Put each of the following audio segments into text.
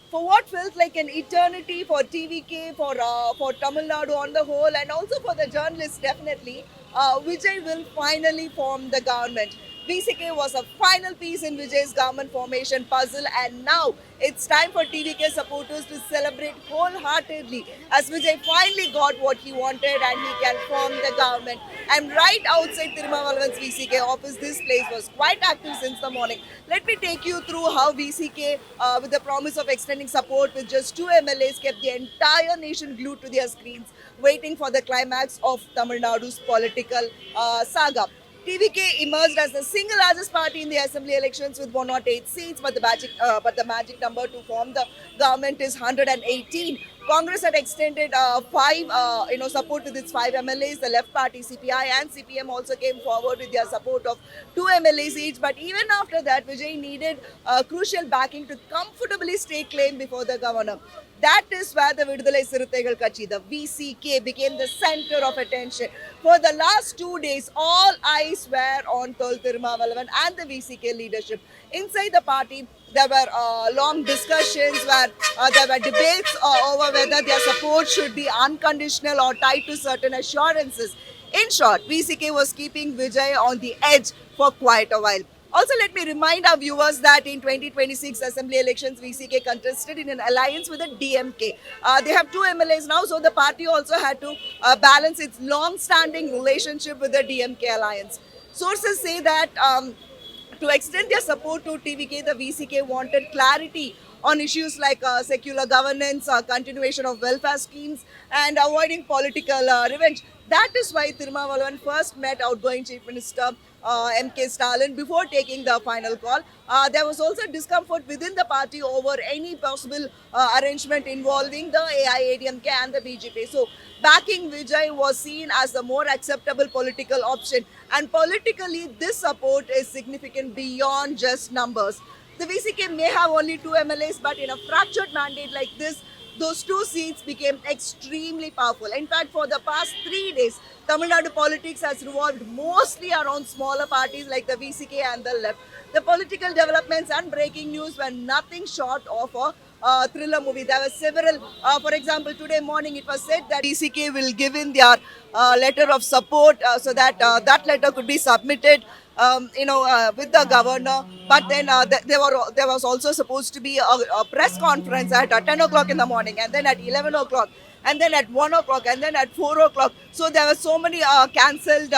for what felt like an eternity for TVK, for Tamil Nadu on the whole, and also for the journalists, definitely, Vijay will finally form the government. VCK was a final piece in Vijay's government formation puzzle, and now it's time for TVK supporters to celebrate wholeheartedly as Vijay finally got what he wanted and he can form the government. I'm right outside Tirumavalavans VCK office. This place was quite active since the morning. Let me take you through how VCK, with the promise of extending support with just two MLAs, kept the entire nation glued to their screens, waiting for the climax of Tamil Nadu's political saga. TVK emerged as the single largest party in the assembly elections with 108 seats, but the magic number to form the government is 118. Congress had extended support with its five MLAs. The left party CPI and CPM also came forward with their support of two MLAs each. But even after that, Vijay needed crucial backing to comfortably stake claim before the governor. That is where the Vidudalai Siruthaigal Kachi, the VCK, became the center of attention. For the last 2 days, all eyes were on Tol Tirumavalavan and the VCK leadership. Inside the party, there were long discussions where there were debates over whether their support should be unconditional or tied to certain assurances. In short, VCK was keeping Vijay on the edge for quite a while. Also, let me remind our viewers that in 2026 assembly elections, VCK contested in an alliance with the DMK. They have two MLAs now, so the party also had to balance its long-standing relationship with the DMK alliance. Sources say that to extend their support to TVK, the VCK wanted clarity on issues like secular governance, continuation of welfare schemes, and avoiding political revenge. That is why Tirumavalavan first met outgoing Chief Minister M.K. Stalin before taking the final call. There was also discomfort within the party over any possible arrangement involving the AIADMK and the BJP. So, backing Vijay was seen as the more acceptable political option. And politically, this support is significant beyond just numbers. The VCK may have only two MLAs, but in a fractured mandate like this, those two seats became extremely powerful. In fact, for the past 3 days, Tamil Nadu politics has revolved mostly around smaller parties like the VCK and the left. The political developments and breaking news were nothing short of a thriller movie. There were several, for example, today morning it was said that VCK will give in their letter of support so that that letter could be submitted with the governor. But then there was also supposed to be a press conference at 10 o'clock in the morning, and then at 11 o'clock, and then at 1 o'clock, and then at 4 o'clock. So there were so many cancelled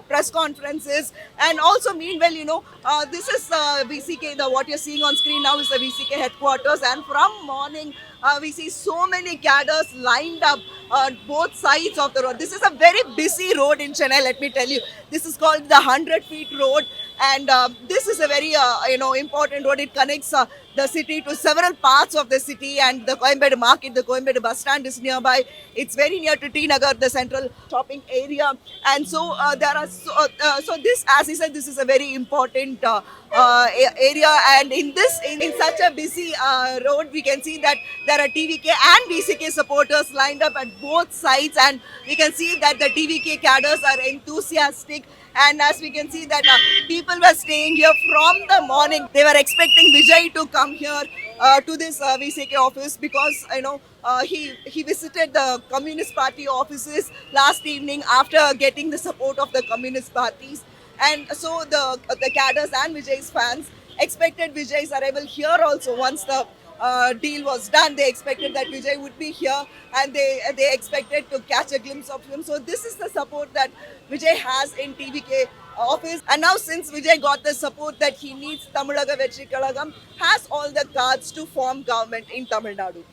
press conferences. And also, meanwhile, this is VCK, what you're seeing on screen now is the VCK headquarters. And from morning, we see so many cadres lined up on both sides of the road. This is a very busy road in Chennai, let me tell you. This is called the 100 feet road. And this is a very important road. It connects the city to several parts of the city, and the Coimbatore market, the Coimbatore bus stand is nearby. It's very near to T Nagar, the central shopping area. And so so this, as he said, this is a very important area. And in such a busy road, we can see that there are TVK and VCK supporters lined up at both sides, and we can see that the TVK cadres are enthusiastic. And as we can see that people were staying here from the morning. They were expecting Vijay to come here to this VCK office because he visited the Communist Party offices last evening after getting the support of the Communist parties. And so the cadres and Vijay's fans expected Vijay's arrival here also. Once the deal was done, they expected that Vijay would be here, and they expected to catch a glimpse of him. So this is the support that Vijay has in TVK office. And now, since Vijay got the support that he needs, Tamizhaga Vetri Kalagam has all the cards to form government in Tamil Nadu.